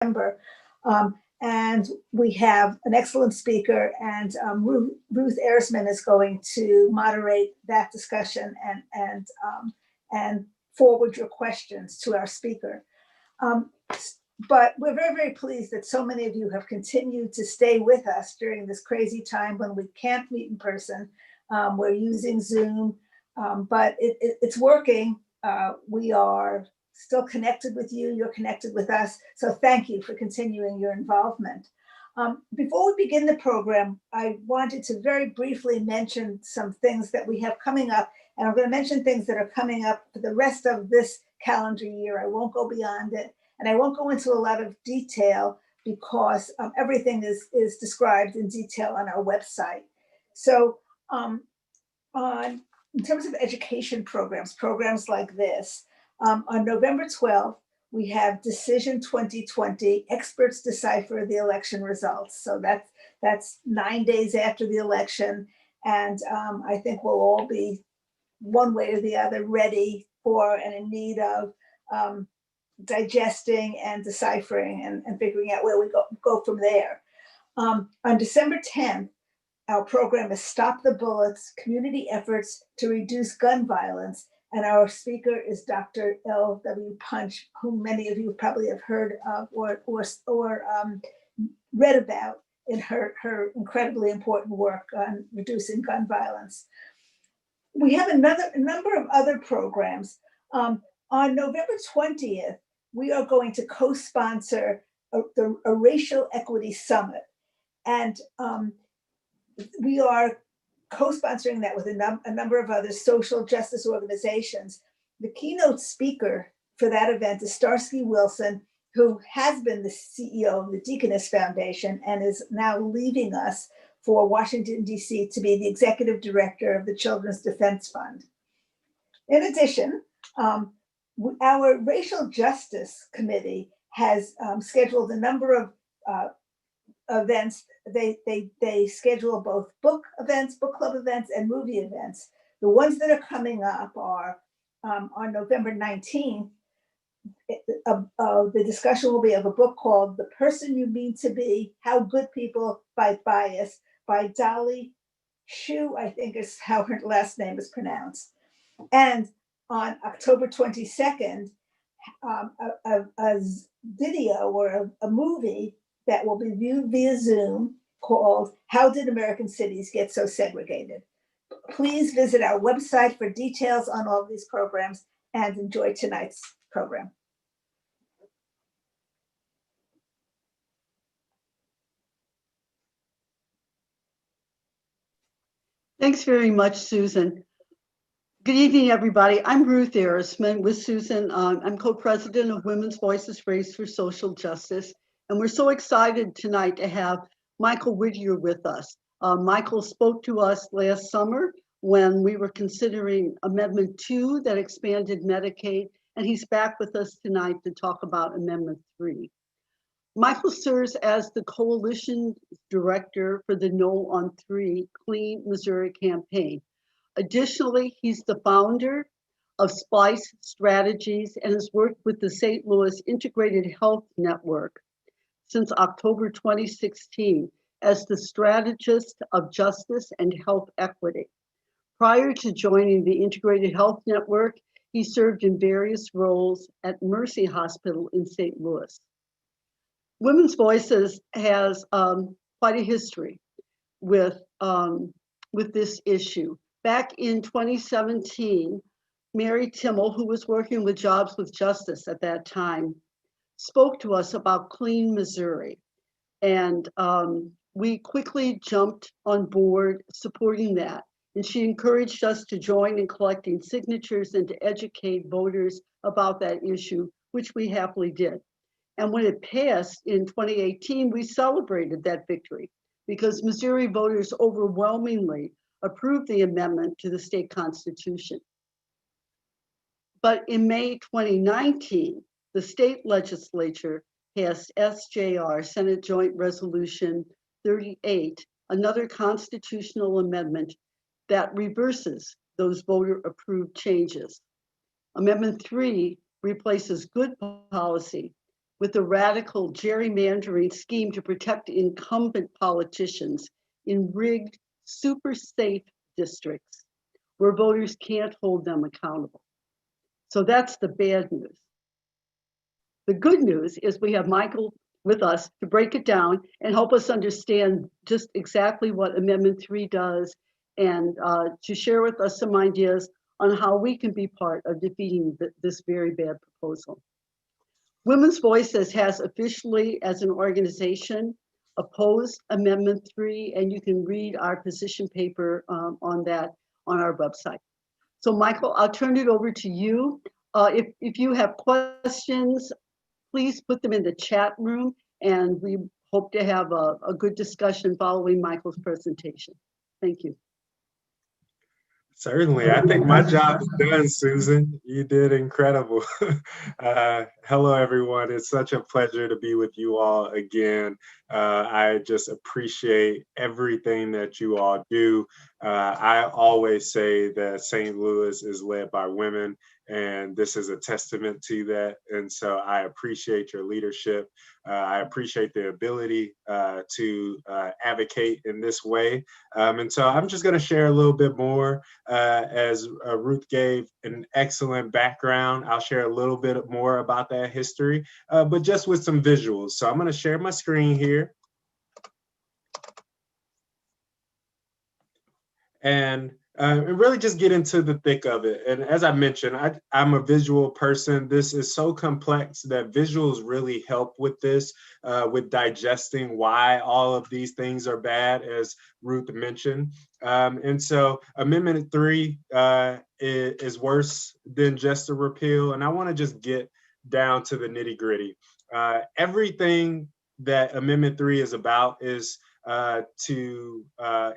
November. And we have an excellent speaker, and Ruth Ersman is going to moderate that discussion and forward your questions to our speaker. But we're very, very pleased that so many of you have continued to stay with us during this crazy time when we can't meet in person. We're using Zoom, but it's working. We are still connected with you, you're connected with us. So thank you for continuing your involvement. Before we begin the program, I wanted to very briefly mention some things that we have coming up, and I'm going to mention things that are coming up for the rest of this calendar year. I won't go beyond it, and I won't go into a lot of detail because everything is described in detail on our website. So in terms of education programs like this, on November 12th, we have Decision 2020, Experts Decipher the Election Results. So that's 9 days after the election. And I think we'll all be, one way or the other, ready for and in need of digesting and deciphering and figuring out where we go from there. On December 10th, our program is Stop the Bullets, Community Efforts to Reduce Gun Violence. And our speaker is Dr. L.W. Punch, whom many of you probably have heard of or read about in her incredibly important work on reducing gun violence. We have a number of other programs. On November 20th, we are going to co-sponsor a racial equity summit. And we are co-sponsoring that with a number of other social justice organizations. The keynote speaker for that event is Starsky Wilson, who has been the CEO of the Deaconess Foundation and is now leaving us for Washington, D.C. to be the executive director of the Children's Defense Fund. In addition, our Racial Justice Committee has scheduled a number of events. They schedule both book club events, and movie events. The ones that are coming up are on November 19th. The discussion will be of a book called The Person You Mean to Be, How Good People Fight Bias by Dolly Shu, I think is how her last name is pronounced. And on October 22nd, a video or a movie that will be viewed via Zoom called How Did American Cities Get So Segregated? Please visit our website for details on all of these programs and enjoy tonight's program. Thanks very much, Susan. Good evening, everybody. I'm Ruth Ersman with Susan. I'm co-president of Women's Voices Race for Social Justice. And we're so excited tonight to have Mikel Whittier with us. Mikel spoke to us last summer when we were considering Amendment 2 that expanded Medicaid, and he's back with us tonight to talk about Amendment 3. Mikel serves as the coalition director for the No on 3 Clean Missouri campaign. Additionally, he's the founder of Splice Strategies and has worked with the St. Louis Integrated Health Network since October 2016 as the strategist of justice and health equity. Prior to joining the Integrated Health Network, he served in various roles at Mercy Hospital in St. Louis. Women's Voices has quite a history with this issue. Back in 2017, Mary Timmel, who was working with Jobs with Justice at that time, spoke to us about Clean Missouri. And we quickly jumped on board supporting that. And she encouraged us to join in collecting signatures and to educate voters about that issue, which we happily did. And when it passed in 2018, we celebrated that victory because Missouri voters overwhelmingly approved the amendment to the state constitution. But in May 2019, the state legislature passed SJR, Senate Joint Resolution 38, another constitutional amendment that reverses those voter-approved changes. Amendment 3 replaces good policy with a radical gerrymandering scheme to protect incumbent politicians in rigged, super safe districts where voters can't hold them accountable. So that's the bad news. The good news is we have Mikel with us to break it down and help us understand just exactly what Amendment 3 does, and to share with us some ideas on how we can be part of defeating this very bad proposal. Women's Voices has officially, as an organization, opposed Amendment 3, and you can read our position paper on that on our website. So Mikel, I'll turn it over to you. If you have questions, please put them in the chat room, and we hope to have a good discussion following Mikel's presentation. Thank you. Certainly. I think my job is done, Susan. You did incredible. Hello, everyone. It's such a pleasure to be with you all again. I just appreciate everything that you all do. I always say that St. Louis is led by women, and this is a testament to that. And so I appreciate your leadership. I appreciate the ability to advocate in this way. And so I'm just going to share a little bit more. As Ruth gave an excellent background, I'll share a little bit more about that history, but just with some visuals. So I'm going to share my screen here. And really just get into the thick of it. And as I mentioned, I'm a visual person. This is so complex that visuals really help with this, with digesting why all of these things are bad, as Ruth mentioned. And so Amendment 3 is worse than just a repeal. And I want to just get down to the nitty gritty. Everything that Amendment 3 is about is to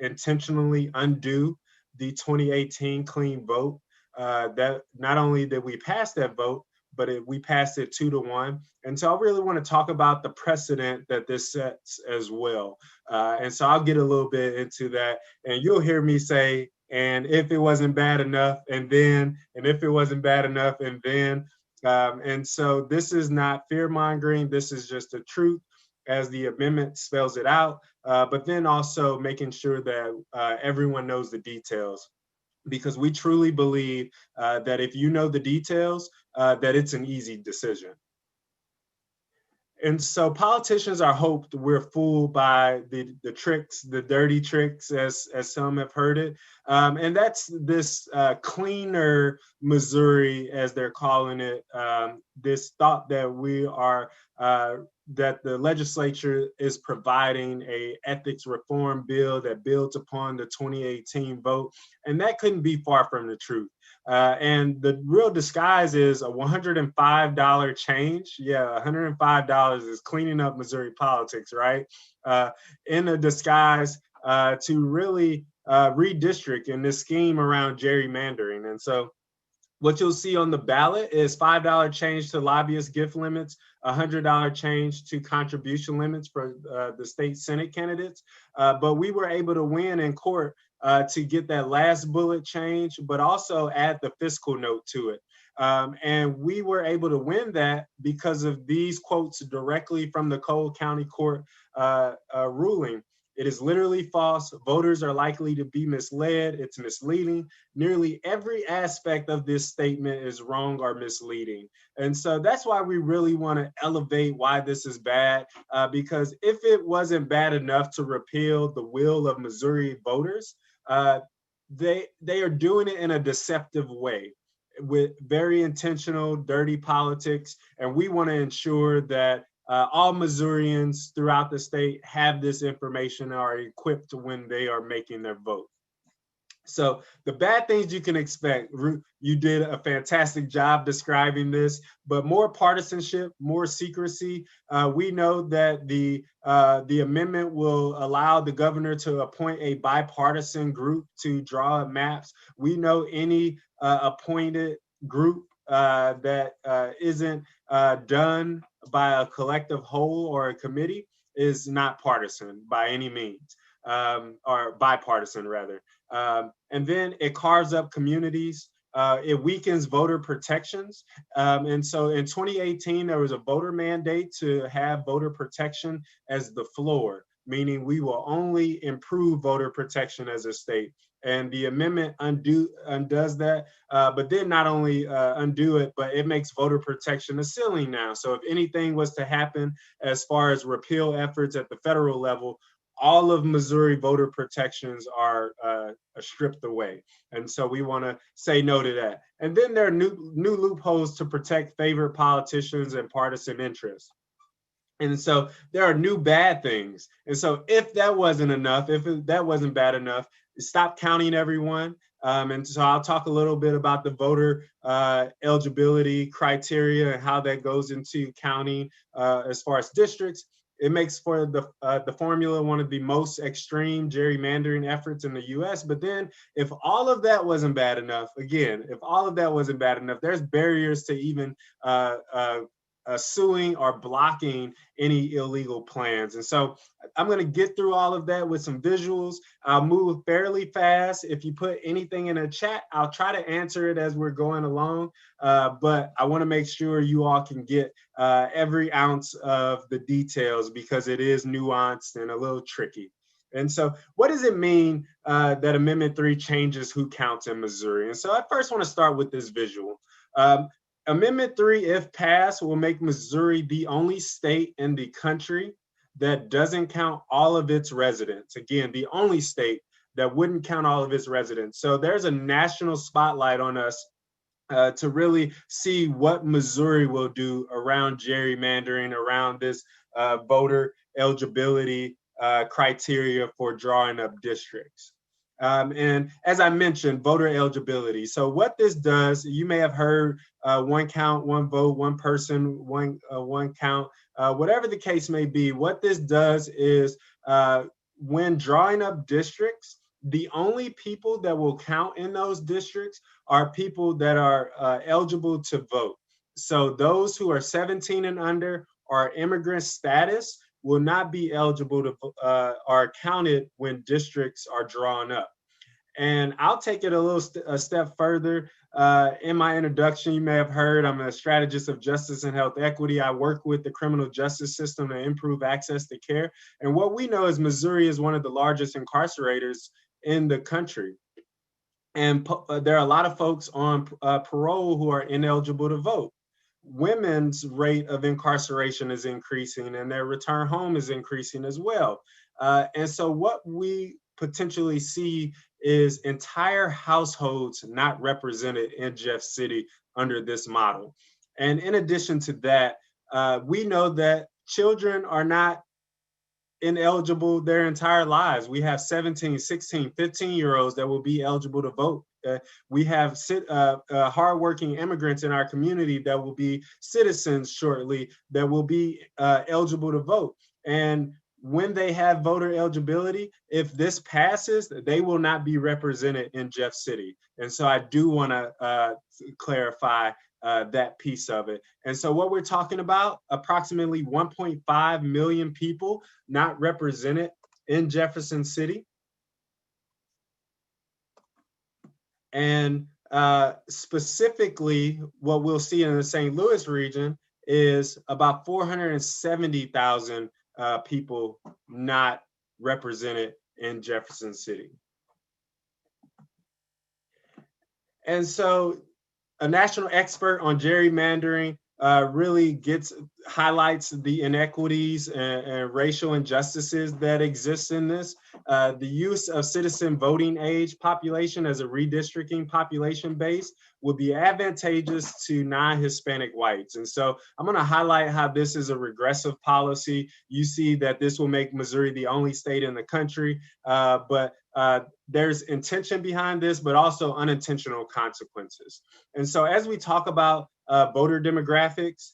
intentionally undo the 2018 clean vote. That not only did we pass that vote, but we passed it 2-1. And so I really want to talk about the precedent that this sets as well. And so I'll get a little bit into that, and you'll hear me say, and if it wasn't bad enough, and then, and if it wasn't bad enough, and then. And so this is not fear-mongering. This is just the truth as the amendment spells it out, but then also making sure that everyone knows the details, because we truly believe that if you know the details, that it's an easy decision. And so politicians are hoped we're fooled by the tricks, the dirty tricks, as some have heard it. And that's this cleaner Missouri, as they're calling it, this thought that we are, that the legislature is providing a ethics reform bill that builds upon the 2018 vote. And that couldn't be far from the truth. And the real disguise is a $105 change. Yeah, $105 is cleaning up Missouri politics, right? In a disguise to really redistrict in this scheme around gerrymandering. And so what you'll see on the ballot is $5 change to lobbyist gift limits, $100 change to contribution limits for the state Senate candidates. But we were able to win in court to get that last bullet change, but also add the fiscal note to it. And we were able to win that because of these quotes directly from the Cole County Court ruling. It is literally false. Voters are likely to be misled. It's misleading. Nearly every aspect of this statement is wrong or misleading. And so that's why we really want to elevate why this is bad, because if it wasn't bad enough to repeal the will of Missouri voters, they are doing it in a deceptive way with very intentional, dirty politics. And we want to ensure that all Missourians throughout the state have this information, are equipped when they are making their vote. So the bad things you can expect, you did a fantastic job describing this, but more partisanship, more secrecy. We know that the amendment will allow the governor to appoint a bipartisan group to draw maps. We know any appointed group that isn't done by a collective whole or a committee is not partisan by any means, or bipartisan rather. And then it carves up communities. it weakens voter protections. And so in 2018, there was a voter mandate to have voter protection as the floor, meaning we will only improve voter protection as a state. And the amendment undoes that, but then not only undo it, but it makes voter protection a ceiling now. So if anything was to happen as far as repeal efforts at the federal level, all of Missouri voter protections are stripped away. And so we want to say no to that. And then there are new loopholes to protect favorite politicians and partisan interests. And so there are new bad things. And so if that wasn't enough, that wasn't bad enough, stop counting everyone. And so I'll talk a little bit about the voter eligibility criteria and how that goes into counting as far as districts. It makes for the formula one of the most extreme gerrymandering efforts in the US. But then if all of that wasn't bad enough, again, if all of that wasn't bad enough, there's barriers to even suing or blocking any illegal plans. And so I'm going to get through all of that with some visuals. I'll move fairly fast. If you put anything in a chat, I'll try to answer it as we're going along. But I want to make sure you all can get every ounce of the details because it is nuanced and a little tricky. And so what does it mean that Amendment 3 changes who counts in Missouri? And so I first want to start with this visual. Amendment 3, if passed, will make Missouri the only state in the country that doesn't count all of its residents. Again, the only state that wouldn't count all of its residents. So there's a national spotlight on us to really see what Missouri will do around gerrymandering, around this voter eligibility criteria for drawing up districts. And as I mentioned, voter eligibility. So what this does, you may have heard one count, one vote, one person, one count, whatever the case may be. What this does is when drawing up districts, the only people that will count in those districts are people that are eligible to vote. So those who are 17 and under or immigrant status will not be eligible to are counted when districts are drawn up. And I'll take it a step further. In my introduction, you may have heard I'm a strategist of justice and health equity. I work with the criminal justice system to improve access to care. And what we know is Missouri is one of the largest incarcerators in the country. And there are a lot of folks on parole who are ineligible to vote. Women's rate of incarceration is increasing and their return home is increasing as well. And so what we potentially see is entire households not represented in Jeff City under this model. And in addition to that, we know that children are not ineligible their entire lives. We have 17, 16, 15-year-olds that will be eligible to vote. We have hardworking immigrants in our community that will be citizens shortly that will be eligible to vote. And when they have voter eligibility, if this passes, they will not be represented in Jeff City. And so I do want to clarify that piece of it. And so what we're talking about, approximately 1.5 million people not represented in Jefferson City. And specifically, what we'll see in the St. Louis region is about 470,000 people not represented in Jefferson City. And so a national expert on gerrymandering really highlights the inequities and racial injustices that exist in this. The use of citizen voting age population as a redistricting population base would be advantageous to non-Hispanic whites. And so I'm going to highlight how this is a regressive policy. You see that this will make Missouri the only state in the country, but there's intention behind this, but also unintentional consequences. And so as we talk about voter demographics,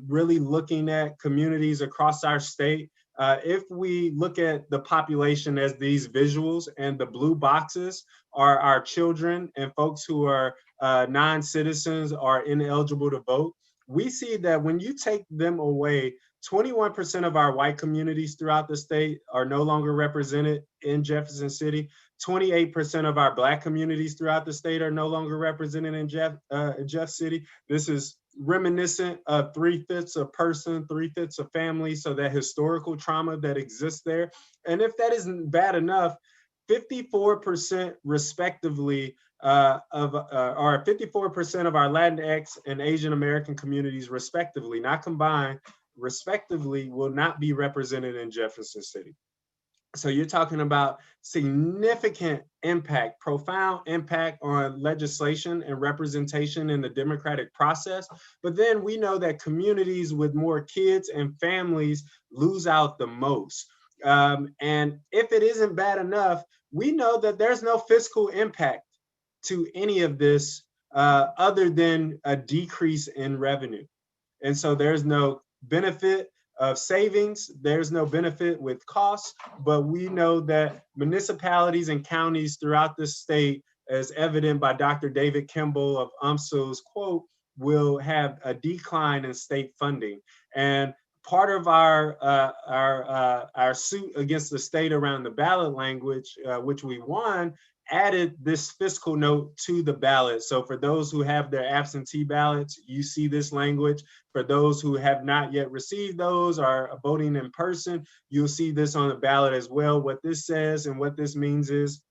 really looking at communities across our state, if we look at the population as these visuals and the blue boxes are our children and folks who are non-citizens are ineligible to vote, we see that when you take them away 21% of our white communities throughout the state are no longer represented in Jefferson City. 28% of our Black communities throughout the state are no longer represented in Jeff City. This is reminiscent of 3/5 a person, 3/5 a family, so that historical trauma that exists there. And if that isn't bad enough, 54% respectively or 54% of our Latinx and Asian American communities respectively, not combined, respectively, will not be represented in Jefferson City. So you're talking about significant impact, profound impact on legislation and representation in the democratic process. But then we know that communities with more kids and families lose out the most. And if it isn't bad enough, we know that there's no fiscal impact to any of this other than a decrease in revenue. And so there's no benefit of savings, there's no benefit with costs, but we know that municipalities and counties throughout the state, as evident by Dr. David Kimball of UMSL's quote, will have a decline in state funding. And part of our suit against the state around the ballot language, which we won, added this fiscal note to the ballot. So for those who have their absentee ballots, you see this language. For those who have not yet received those or are voting in person, you'll see this on the ballot as well. What this says and what this means is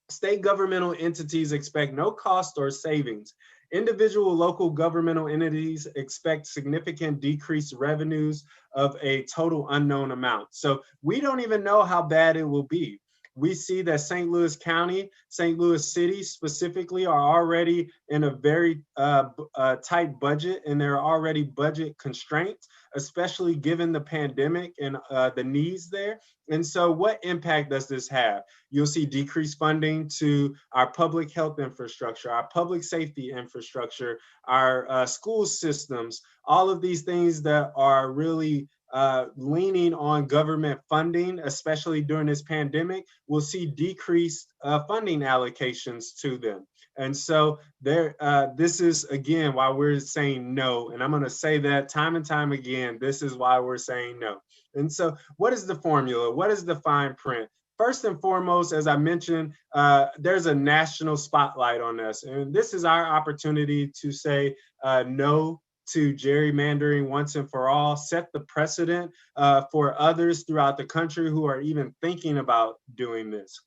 state governmental entities expect no cost or savings. Individual local governmental entities expect significant decreased revenues of a total unknown amount. So we don't even know how bad it will be. We see that St. Louis County, St. Louis City specifically are already in a very tight budget, and there are already budget constraints, especially given the pandemic and the needs there. And so what impact does this have? You'll see decreased funding to our public health infrastructure, our public safety infrastructure, our school systems, all of these things that are really leaning on government funding, especially during this pandemic, we'll see decreased funding allocations to them. And so this is, again, why we're saying no. And I'm going to say that time and time again, this is why we're saying no. And so what is the formula? What is the fine print? First and foremost, as I mentioned, there's a national spotlight on us. And this is our opportunity to say no to gerrymandering once and for all, set the precedent for others throughout the country who are even thinking about doing this.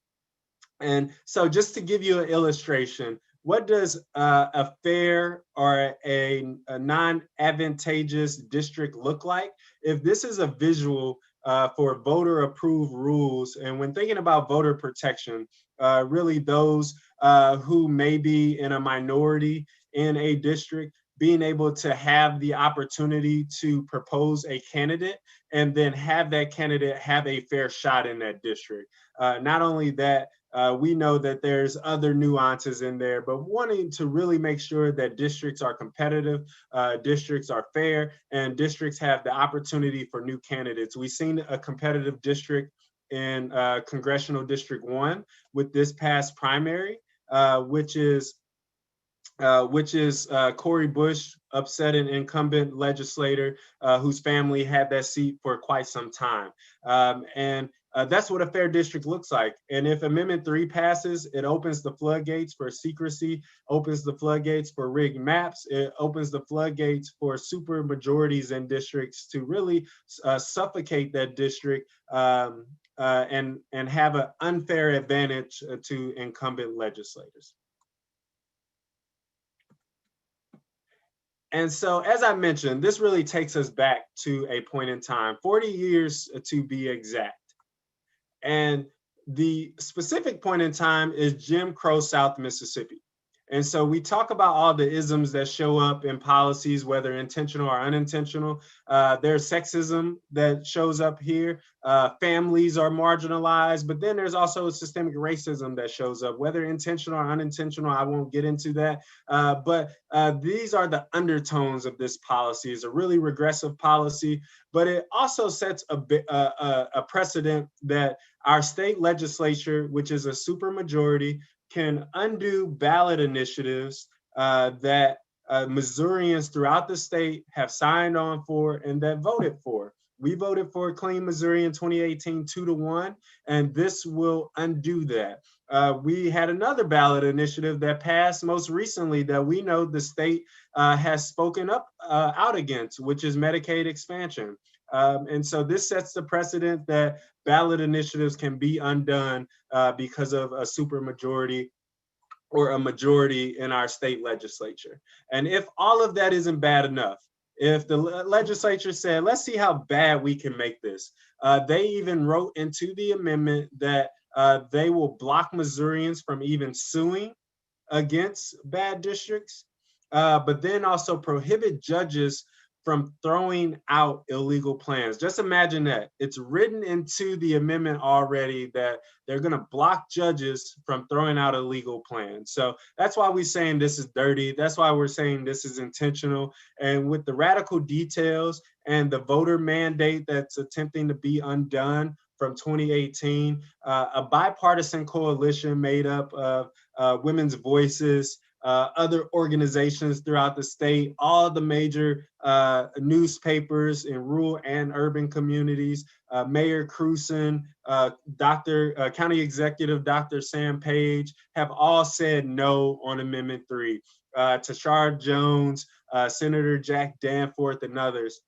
And so just to give you an illustration, what does a fair or a non-advantageous district look like? If this is a visual for voter approved rules, and when thinking about voter protection, really those who may be in a minority in a district, being able to have the opportunity to propose a candidate and then have that candidate have a fair shot in that district. Not only that, we know that there's other nuances in there, but wanting to really make sure that districts are competitive, districts are fair, and districts have the opportunity for new candidates. We've seen a competitive district in Congressional District 1 with this past primary, which is Cori Bush, upset an incumbent legislator whose family had that seat for quite some time. And that's what a fair district looks like. And if Amendment 3 passes, it opens the floodgates for secrecy, opens the floodgates for rigged maps, it opens the floodgates for super majorities in districts to really suffocate that district and have an unfair advantage to incumbent legislators. And so, as I mentioned, this really takes us back to a point in time, 40 years to be exact. And the specific point in time is Jim Crow South Mississippi. And so we talk about all the isms that show up in policies, whether intentional or unintentional. There's sexism that shows up here. Families are marginalized, but then there's also systemic racism that shows up, whether intentional or unintentional. I won't get into that. But these are the undertones of this policy. It's a really regressive policy, but it also sets a precedent that our state legislature, which is a supermajority, can undo ballot initiatives that Missourians throughout the state have signed on for and that voted for. We voted for Clean Missouri in 2018, 2-1, and this will undo that. We had another ballot initiative that passed most recently that we know the state has spoken up out against, which is Medicaid expansion. And so this sets the precedent that ballot initiatives can be undone because of a supermajority or a majority in our state legislature. And if all of that isn't bad enough, if the legislature said, let's see how bad we can make this, they even wrote into the amendment that they will block Missourians from even suing against bad districts, but then also prohibit judges from throwing out illegal plans. Just imagine that. It's written into the amendment already that they're gonna block judges from throwing out illegal plans. So that's why we're saying this is dirty. That's why we're saying this is intentional. And with the radical details and the voter mandate that's attempting to be undone from 2018, a bipartisan coalition made up of Women's Voices, other organizations throughout the state, all the major newspapers in rural and urban communities, Mayor Cruson, County Executive Dr. Sam Page have all said no on Amendment 3. Tashard Jones, Senator Jack Danforth, and others.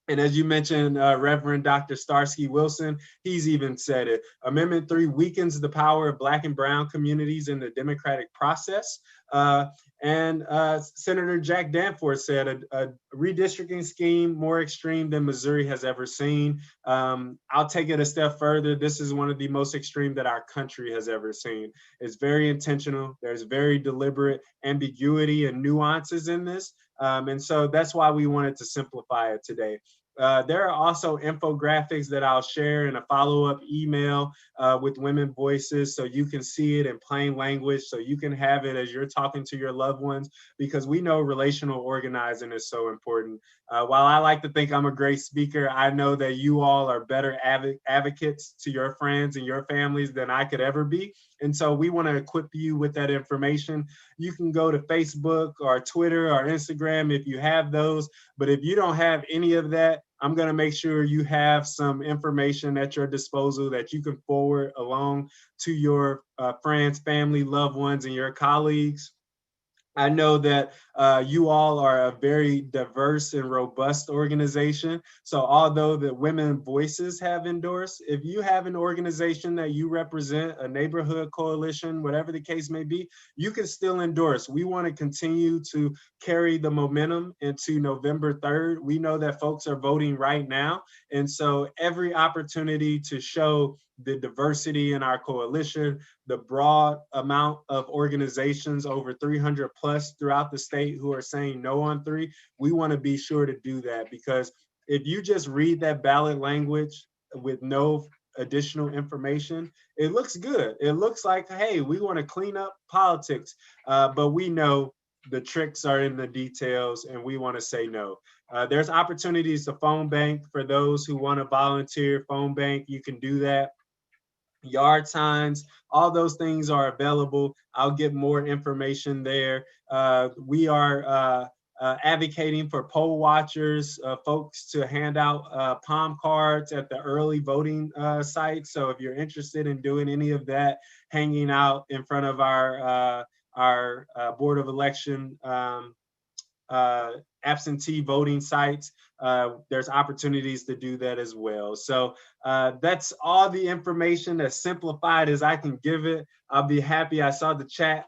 And as you mentioned, Reverend Dr. Starsky Wilson, he's even said it. Amendment 3 weakens the power of Black and Brown communities in the democratic process. And Senator Jack Danforth said a redistricting scheme more extreme than Missouri has ever seen. I'll take it a step further. This is one of the most extreme that our country has ever seen. It's very intentional. There's very deliberate ambiguity and nuances in this. And so that's why we wanted to simplify it today. There are also infographics that I'll share in a follow-up email with Women Voices, so you can see it in plain language, so you can have it as you're talking to your loved ones, because we know relational organizing is so important. While I like to think I'm a great speaker, I know that you all are better advocates to your friends and your families than I could ever be. And so we want to equip you with that information. You can go to Facebook or Twitter or Instagram if you have those. But if you don't have any of that, I'm going to make sure you have some information at your disposal that you can forward along to your friends, family, loved ones, and your colleagues. I know that you all are a very diverse and robust organization. So although the Women Voices have endorsed, if you have an organization that you represent, a neighborhood coalition, whatever the case may be, you can still endorse. We want to continue to carry the momentum into November 3rd. We know that folks are voting right now. And so every opportunity to show the diversity in our coalition, the broad amount of organizations, over 300 plus throughout the state, who are saying no on 3, we want to be sure to do that, because if you just read that ballot language with no additional information, it looks good. It looks like, hey, we want to clean up politics, but we know the tricks are in the details, and we want to say no. There's opportunities to phone bank for those who want to volunteer. Phone bank, you can do that. Yard signs, all those things are available. I'll get more information there. We are advocating for poll watchers, folks to hand out palm cards at the early voting sites. So if you're interested in doing any of that, hanging out in front of our Board of Election absentee voting sites, there's opportunities to do that as well. So that's all the information, as simplified as I can give it. I'll be happy. I saw the chat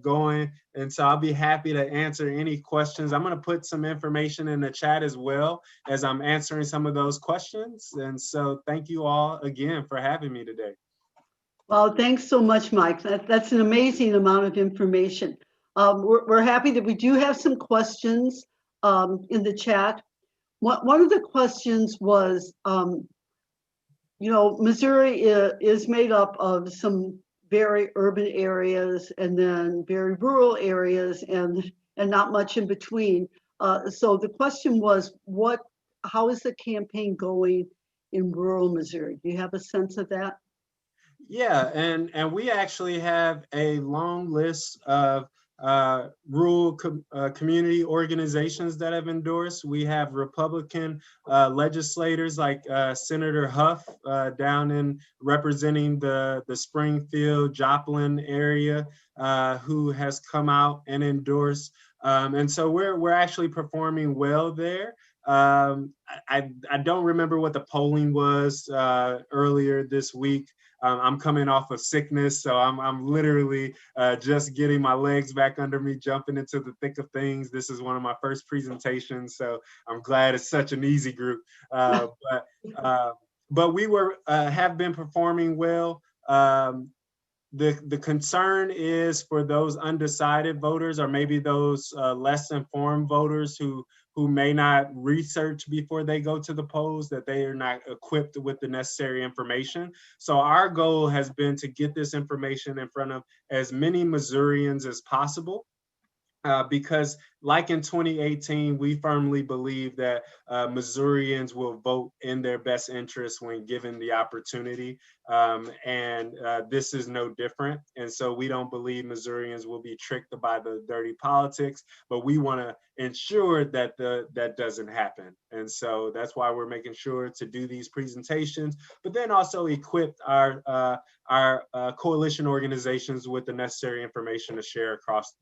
going, and so I'll be happy to answer any questions. I'm going to put some information in the chat as well as I'm answering some of those questions. And so thank you all again for having me today. Well, thanks so much, Mike. That's an amazing amount of information. We're happy that we do have some questions in the chat. One of the questions was, Missouri is made up of some very urban areas and then very rural areas and not much in between. So the question was, how is the campaign going in rural Missouri? Do you have a sense of that? Yeah, and we actually have a long list of rural community organizations that have endorsed. We have Republican legislators like Senator Huff down in representing the Springfield, Joplin area, who has come out and endorsed. And so we're actually performing well there. I don't remember what the polling was earlier this week. I'm coming off of sickness, so I'm literally just getting my legs back under me, jumping into the thick of things. This is one of my first presentations, so I'm glad it's such an easy group. But we have been performing well. The concern is for those undecided voters, or maybe those less informed voters who may not research before they go to the polls, that they are not equipped with the necessary information. So our goal has been to get this information in front of as many Missourians as possible. Because like in 2018, we firmly believe that Missourians will vote in their best interest when given the opportunity. And this is no different. And so we don't believe Missourians will be tricked by the dirty politics, but we want to ensure that that doesn't happen. And so that's why we're making sure to do these presentations, but then also equip our coalition organizations with the necessary information to share across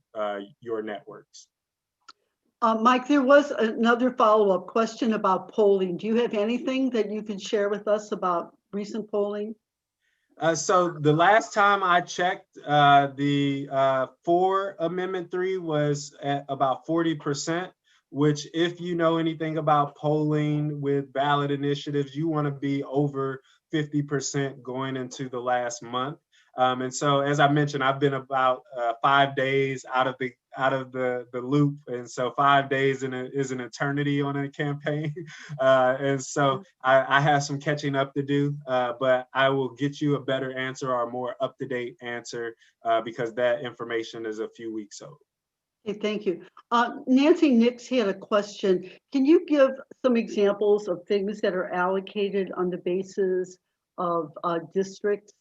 your networks. Mike, there was another follow-up question about polling. Do you have anything that you could share with us about recent polling? So the last time I checked, for Amendment 3 was at about 40%, which, if you know anything about polling with ballot initiatives, you want to be over 50% going into the last month. And so, as I mentioned, I've been about 5 days out of the loop, and so 5 days is an eternity on a campaign. And so I have some catching up to do, but I will get you a better answer or a more up-to-date answer because that information is a few weeks old. Okay, thank you. Nancy Nix had a question. Can you give some examples of things that are allocated on the basis of districts,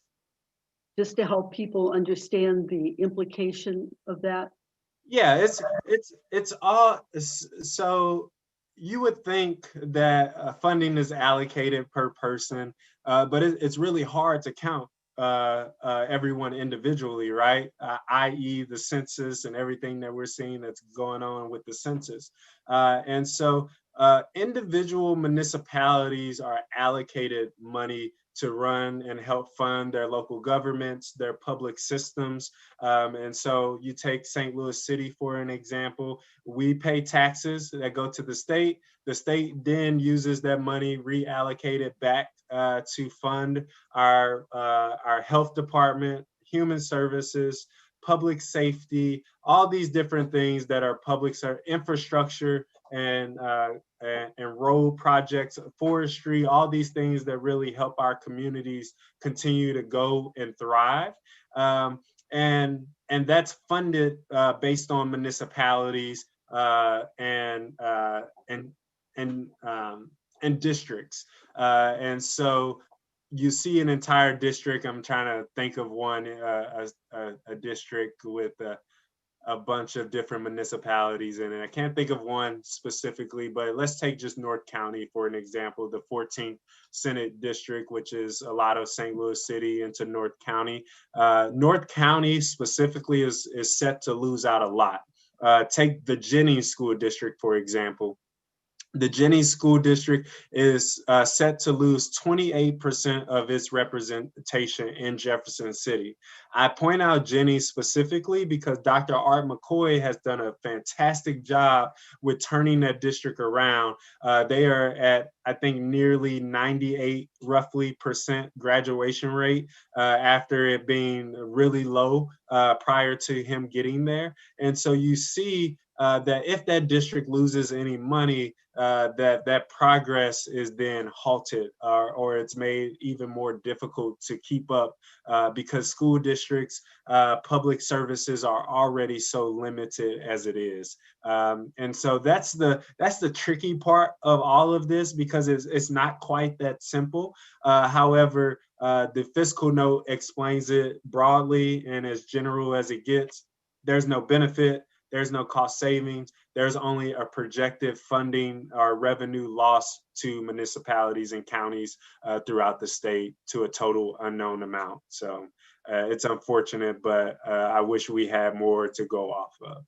just to help people understand the implication of that? Yeah, it's all, so you would think that funding is allocated per person, but it's really hard to count everyone individually, right? I.e. the census and everything that we're seeing that's going on with the census. And so individual municipalities are allocated money to run and help fund their local governments, their public systems. And so you take St. Louis City for an example. We pay taxes that go to the state. The state then uses that money, reallocate it back to fund our health department, human services, public safety, all these different things that are public infrastructure and road projects, forestry, all these things that really help our communities continue to go and thrive. And that's funded based on municipalities and districts. And so you see an entire district. I'm trying to think of one, a district with a bunch of different municipalities in it. I can't think of one specifically, but let's take just North County for an example, the 14th Senate District, which is a lot of St. Louis City into North County. North County specifically is set to lose out a lot. Take the Jennings School District, for example. The Jennings School District is set to lose 28% of its representation in Jefferson City. I point out Jennings specifically because Dr. Art McCoy has done a fantastic job with turning that district around. They are at, I think, nearly 98 roughly percent graduation rate after it being really low prior to him getting there. And so you see that if that district loses any money, that progress is then halted or it's made even more difficult to keep up because school districts, public services are already so limited as it is. And so that's the tricky part of all of this because it's not quite that simple. However, the fiscal note explains it broadly and as general as it gets. there's no benefit, there's no cost savings, there's only a projected funding or revenue loss to municipalities and counties throughout the state to a total unknown amount. So it's unfortunate, but I wish we had more to go off of.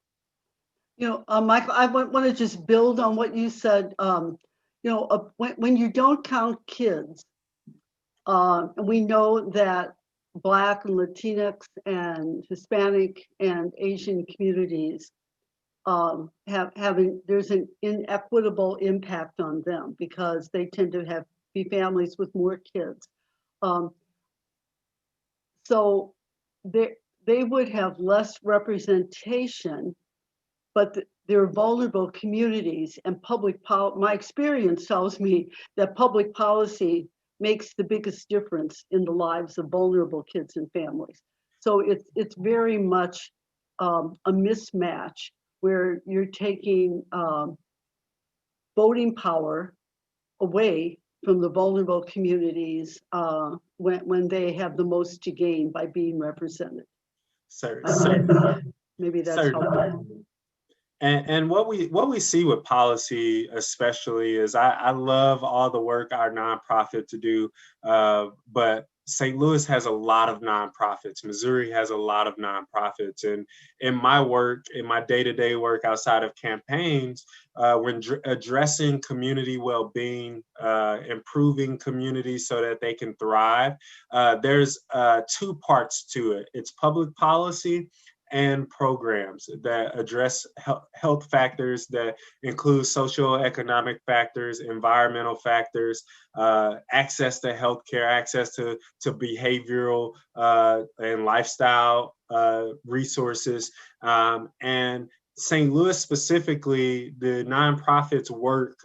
Michael, I want to just build on what you said. When you don't count kids, we know that Black and Latinx and Hispanic and Asian communities there's an inequitable impact on them because they tend to be families with more kids. So they would have less representation, but they're vulnerable communities, and my experience tells me that public policy makes the biggest difference in the lives of vulnerable kids and families. So it's very much a mismatch where you're taking voting power away from the vulnerable communities when they have the most to gain by being represented. Maybe that's helpful. And what we see with policy especially is I love all the work our nonprofit to do, but St. Louis has a lot of nonprofits. Missouri has a lot of nonprofits. And in my work, in my day-to-day work outside of campaigns, when addressing community well-being, improving communities so that they can thrive, there's two parts to it. It's public policy and programs that address health factors that include socioeconomic factors, environmental factors, access to healthcare, access to behavioral and lifestyle resources. And St. Louis specifically, the nonprofits work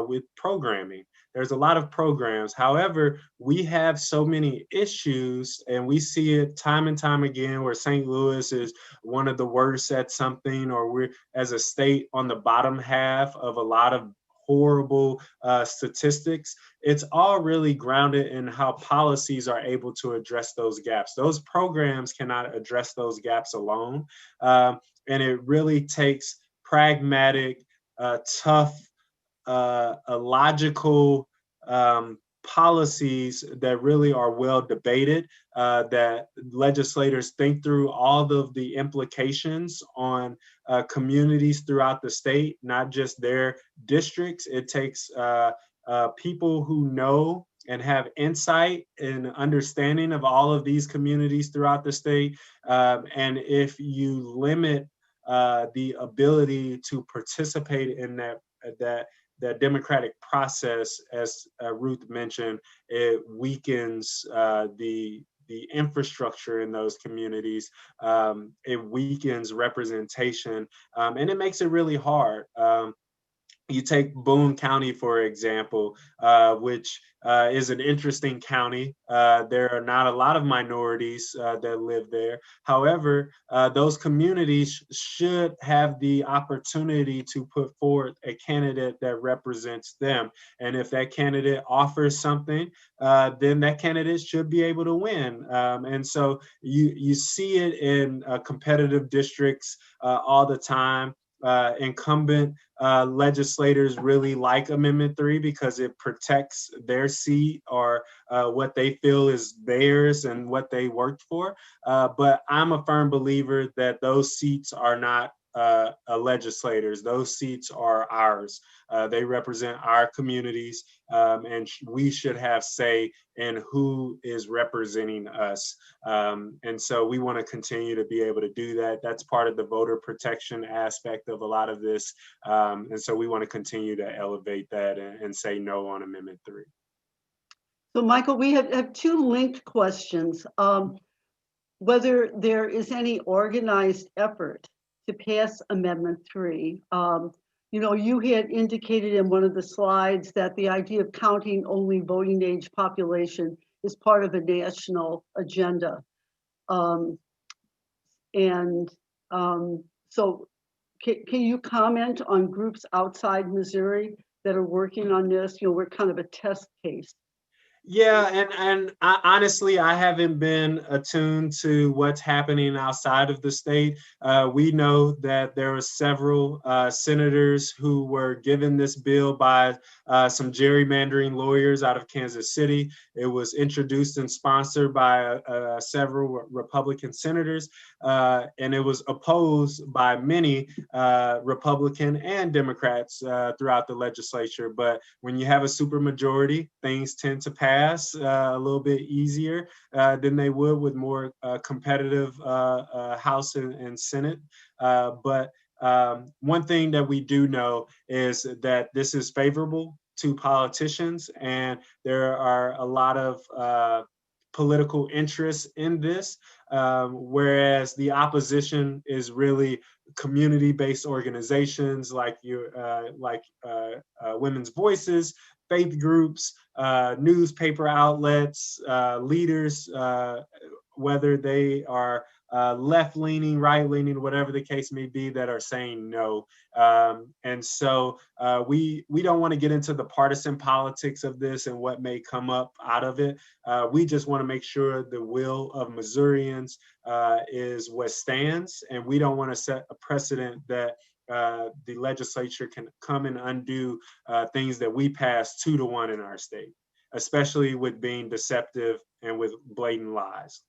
with programming. There's a lot of programs. However, we have so many issues, and we see it time and time again where St. Louis is one of the worst at something, or we're as a state on the bottom half of a lot of horrible statistics. It's all really grounded in how policies are able to address those gaps. Those programs cannot address those gaps alone. And it really takes pragmatic, tough, logical policies that really are well debated, that legislators think through all of the implications on communities throughout the state, not just their districts. It takes people who know and have insight and understanding of all of these communities throughout the state. And if you limit the ability to participate in that democratic process, as Ruth mentioned, it weakens the infrastructure in those communities. It weakens representation, and it makes it really hard. You take Boone County, for example, which is an interesting county. There are not a lot of minorities that live there. However, those communities should have the opportunity to put forward a candidate that represents them. And if that candidate offers something, then that candidate should be able to win. And so you see it in competitive districts all the time. Incumbent legislators really like Amendment 3 because it protects their seat or what they feel is theirs and what they worked for. But I'm a firm believer that those seats are not legislators. Those seats are ours. They represent our communities, and we should have say in who is representing us. And so we want to continue to be able to do that. That's part of the voter protection aspect of a lot of this. And so we want to continue to elevate that and say no on Amendment 3. So Michael, we have two linked questions. Whether there is any organized effort to pass Amendment 3. You had indicated in one of the slides that the idea of counting only voting age population is part of a national agenda. So can you comment on groups outside Missouri that are working on this? We're kind of a test case. Yeah, and honestly, I haven't been attuned to what's happening outside of the state. We know that there were several senators who were given this bill by some gerrymandering lawyers out of Kansas City. It was introduced and sponsored by several Republican senators, and it was opposed by many Republican and Democrats throughout the legislature. But when you have a supermajority, things tend to pass a little bit easier than they would with more competitive House and Senate. But one thing that we do know is that this is favorable to politicians, and there are a lot of political interests in this, whereas the opposition is really community-based organizations like Women's Voices, faith groups, newspaper outlets, leaders, whether they are left-leaning, right-leaning, whatever the case may be, that are saying no. And so we don't want to get into the partisan politics of this and what may come up out of it. We just want to make sure the will of Missourians is what stands, and we don't want to set a precedent that the legislature can come and undo things that we pass 2-1 in our state, especially with being deceptive and with blatant lies.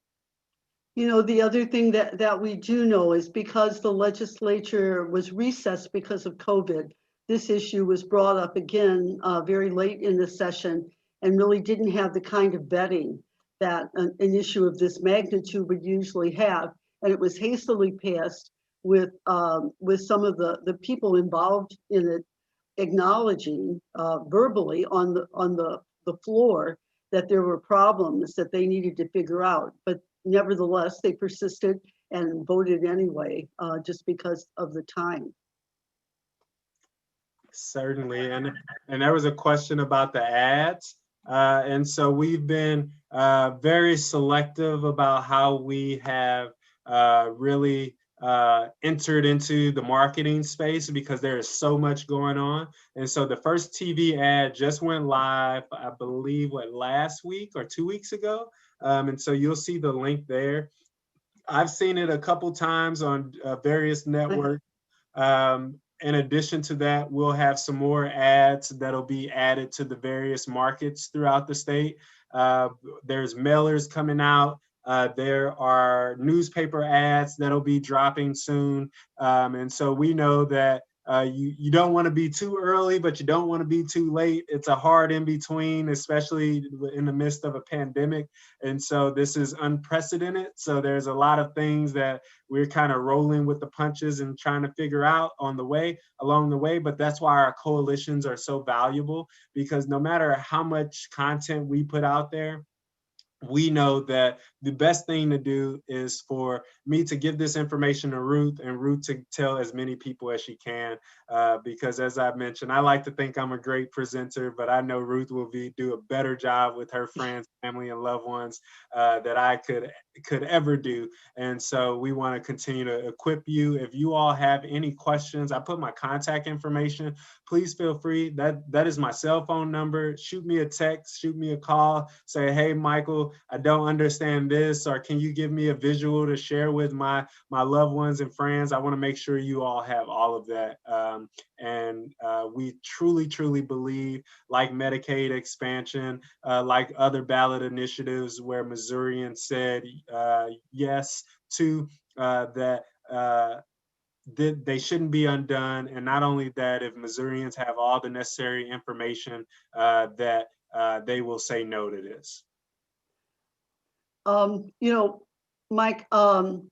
You know, the other thing that we do know is because the legislature was recessed because of COVID, this issue was brought up again very late in the session and really didn't have the kind of vetting that an issue of this magnitude would usually have. And it was hastily passed with some of the people involved in it acknowledging verbally on the floor that there were problems that they needed to figure out. But nevertheless, they persisted and voted anyway, just because of the time. Certainly, and there was a question about the ads, and so we've been very selective about how we have really entered into the marketing space because there is so much going on. And so the first TV ad just went live, I believe, last week or 2 weeks ago. And so you'll see the link there. I've seen it a couple times on various networks. In addition to that, we'll have some more ads that'll be added to the various markets throughout the state. There's mailers coming out. There are newspaper ads that'll be dropping soon. And so we know that you don't want to be too early, but you don't want to be too late. It's a hard in between, especially in the midst of a pandemic. And so this is unprecedented. So there's a lot of things that we're kind of rolling with the punches and trying to figure out along the way. But that's why our coalitions are so valuable, because no matter how much content we put out there, we know that the best thing to do is for me to give this information to Ruth, and Ruth to tell as many people as she can, because as I mentioned, I like to think I'm a great presenter, but I know Ruth will do a better job with her friends, family, and loved ones that I could ever do. And so we want to continue to equip you. If you all have any questions, I put my contact information. Please feel free. That is my cell phone number. Shoot me a text, shoot me a call, say, hey, Michael, I don't understand this, or can you give me a visual to share with my loved ones and friends? I want to make sure you all have all of that. And we truly believe, like Medicaid expansion, like other ballot initiatives where Missourians said yes to, that they shouldn't be undone. And not only that, if Missourians have all the necessary information, that they will say no to this. You know, Mike, Ellen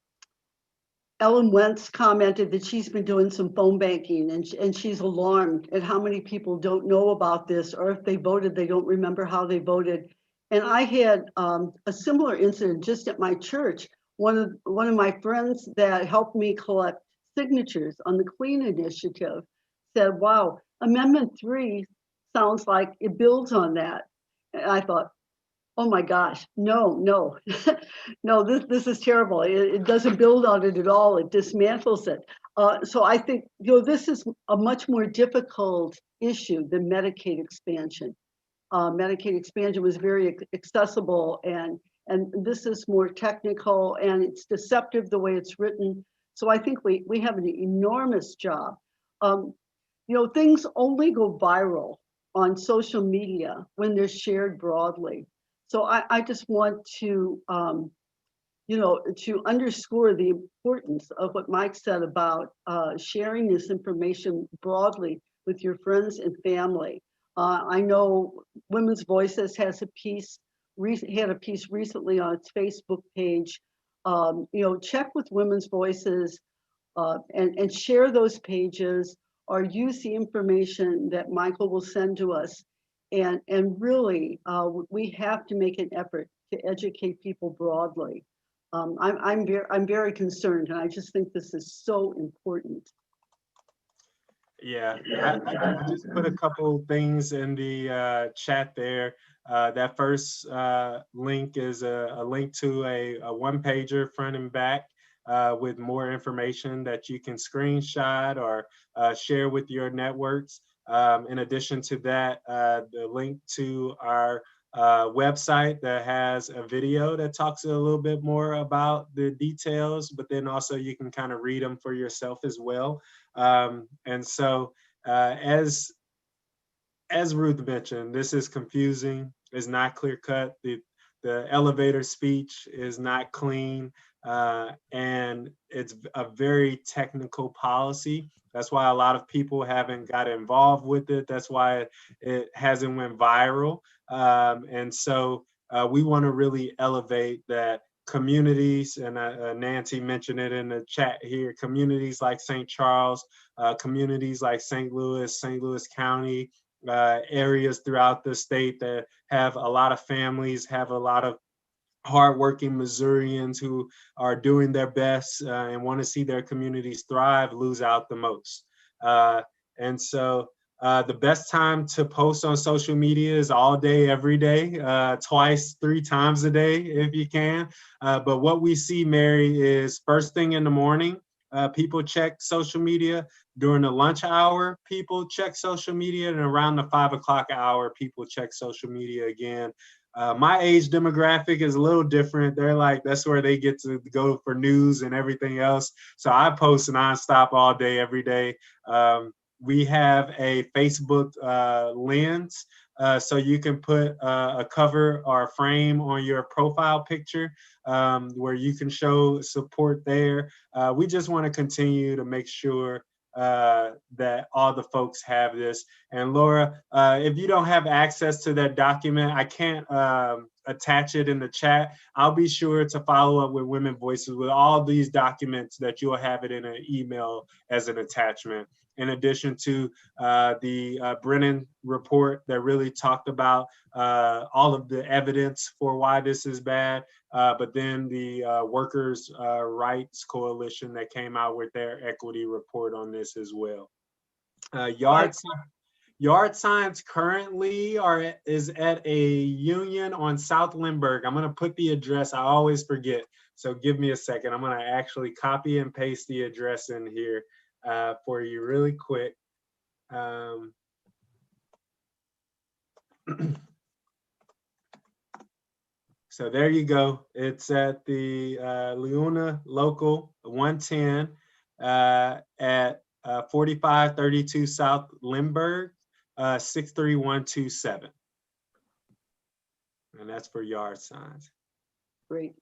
Wentz commented that she's been doing some phone banking, and she's alarmed at how many people don't know about this, or if they voted, they don't remember how they voted. And I had a similar incident just at my church. One of my friends that helped me collect signatures on the Clean Initiative said, wow, Amendment 3 sounds like it builds on that. And I thought, oh my gosh, no, no, this is terrible. It doesn't build on it at all. It dismantles it. So I think, you know, this is a much more difficult issue than Medicaid expansion. Medicaid expansion was very accessible, and this is more technical, and it's deceptive the way it's written. So I think we have an enormous job. You know, things only go viral on social media when they're shared broadly. So I just want to, you know, to underscore the importance of what Mike said about sharing this information broadly with your friends and family. I know Women's Voices has a piece, had a piece recently on its Facebook page. You know, check with Women's Voices and share those pages, or use the information that Michael will send to us. And really, we have to make an effort to educate people broadly. I'm very concerned, and I just think this is so important. Yeah, I just put a couple things in the chat there. That first link is a link to a one-pager front and back with more information that you can screenshot or share with your networks. In addition to that, the link to our website that has a video that talks a little bit more about the details, but then also you can kind of read them for yourself as well. And so as Ruth mentioned, this is confusing, it's not clear cut. The elevator speech is not clean, and it's a very technical policy. That's why a lot of people haven't got involved with it. That's why it hasn't went viral. And so we want to really elevate that communities, and Nancy mentioned it in the chat here, communities like St. Charles, communities like St. Louis County, areas throughout the state that have a lot of families, have a lot of hardworking Missourians who are doing their best and want to see their communities thrive, lose out the most. And so the best time to post on social media is all day, every day, twice, 3 times a day if you can. But what we see, Mary, is first thing in the morning, people check social media. During the lunch hour, people check social media, and around the 5 o'clock hour, people check social media again. My age demographic is a little different. They're like, that's where they get to go for news and everything else. So I post nonstop all day, every day. We have a Facebook lens, so you can put a cover or a frame on your profile picture where you can show support there. We just want to continue to make sure that all the folks have this. And Laura, if you don't have access to that document, I can't attach it in the chat. I'll be sure to follow up with Women Voices with all these documents that you'll have it in an email as an attachment. In addition to the Brennan report that really talked about all of the evidence for why this is bad, but then the Workers' Rights Coalition that came out with their equity report on this as well. Yard signs currently is at a union on South Lindbergh. I'm gonna put the address, I always forget, so give me a second. I'm gonna actually copy and paste the address in here for you really quick. So there you go. It's at the Leuna Local 110 at 4532 South Lindbergh, 63127. And that's for yard signs. Great.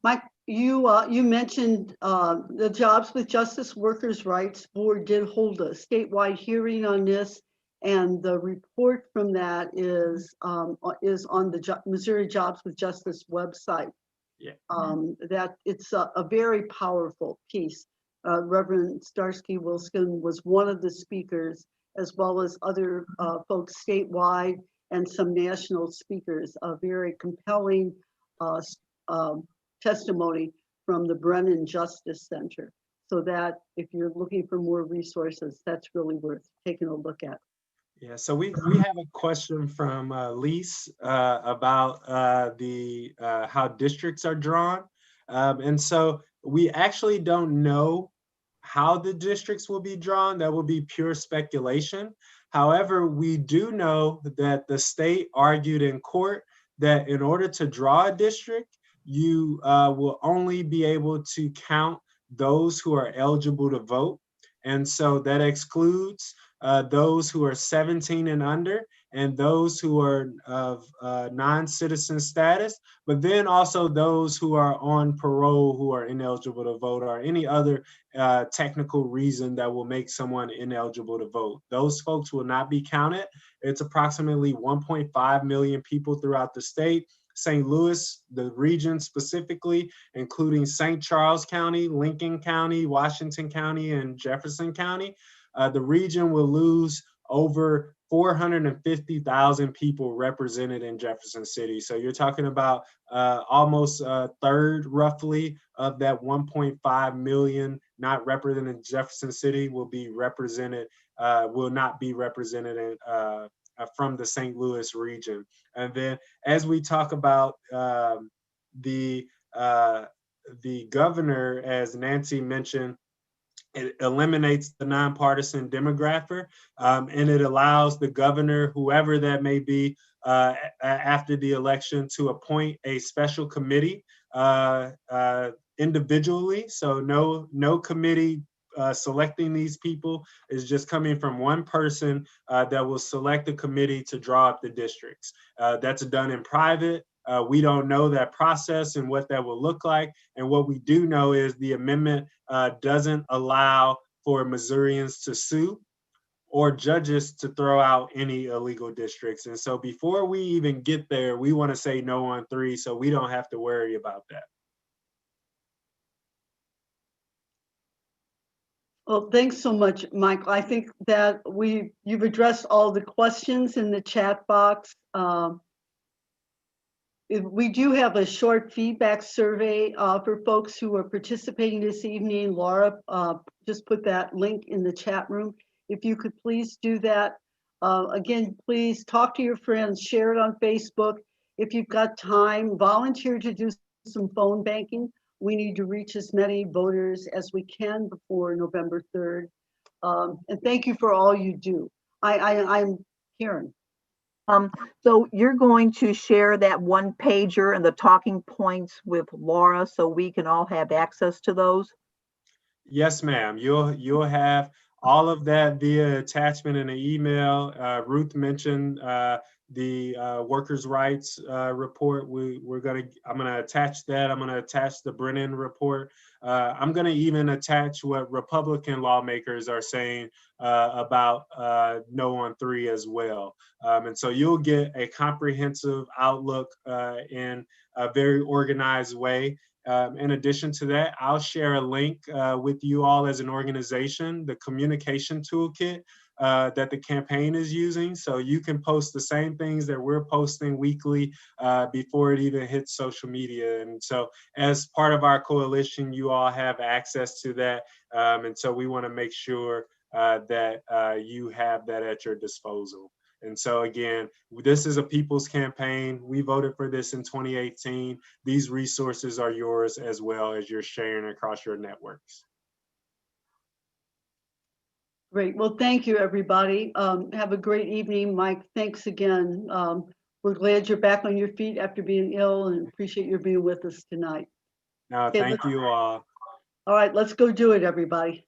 Mike, you mentioned the Jobs with Justice Workers' Rights Board did hold a statewide hearing on this, and the report from that is on the Missouri Jobs with Justice website. Yeah. That it's a very powerful piece. Reverend Starsky Wilskin was one of the speakers, as well as other folks statewide and some national speakers. A very compelling testimony from the Brennan Justice Center. So that if you're looking for more resources, that's really worth taking a look at. Yeah, so we have a question from Lise about how districts are drawn. And so we actually don't know how the districts will be drawn. That will be pure speculation. However, we do know that the state argued in court that in order to draw a district, you will only be able to count those who are eligible to vote. And so that excludes those who are 17 and under and those who are of non-citizen status, but then also those who are on parole who are ineligible to vote, or any other technical reason that will make someone ineligible to vote. Those folks will not be counted. It's approximately 1.5 million people throughout the state. St. Louis, the region specifically, including St. Charles County, Lincoln County, Washington County, and Jefferson County, the region will lose over 450,000 people represented in Jefferson City. So you're talking about almost a third, roughly, of that 1.5 million not represented in Jefferson City will be represented, will not be represented from the St. Louis region. And then as we talk about the governor, as Nancy mentioned, it eliminates the nonpartisan demographer, and it allows the governor, whoever that may be, after the election, to appoint a special committee individually. So no committee selecting these people, is just coming from one person that will select a committee to draw up the districts. That's done in private. We don't know that process and what that will look like. And what we do know is the amendment doesn't allow for Missourians to sue or judges to throw out any illegal districts. And so before we even get there, we want to say no on 3, so we don't have to worry about that. Well, thanks so much, Michael. I think that you've addressed all the questions in the chat box. We do have a short feedback survey for folks who are participating this evening. Laura just put that link in the chat room. If you could please do that. Again, please talk to your friends, share it on Facebook. If you've got time, volunteer to do some phone banking. We need to reach as many voters as we can before November 3rd. And thank you for all you do. I'm Karen. So you're going to share that one pager and the talking points with Laura so we can all have access to those? Yes, ma'am. You'll have all of that via attachment in an email. Ruth mentioned the workers' rights report. I'm gonna attach that. I'm gonna attach the Brennan report. I'm gonna even attach what Republican lawmakers are saying about no on 3 as well. And so you'll get a comprehensive outlook in a very organized way. In addition to that, I'll share a link with you all as an organization, the communication toolkit that the campaign is using. So you can post the same things that we're posting weekly before it even hits social media. And so as part of our coalition, you all have access to that. And so we want to make sure that you have that at your disposal. And so again, this is a people's campaign. We voted for this in 2018. These resources are yours as well as you're sharing across your networks. Great. Well, thank you, everybody. Have a great evening. Mike, thanks again. We're glad you're back on your feet after being ill and appreciate your being with us tonight. No, Okay, thank you all. All right, let's go do it, everybody.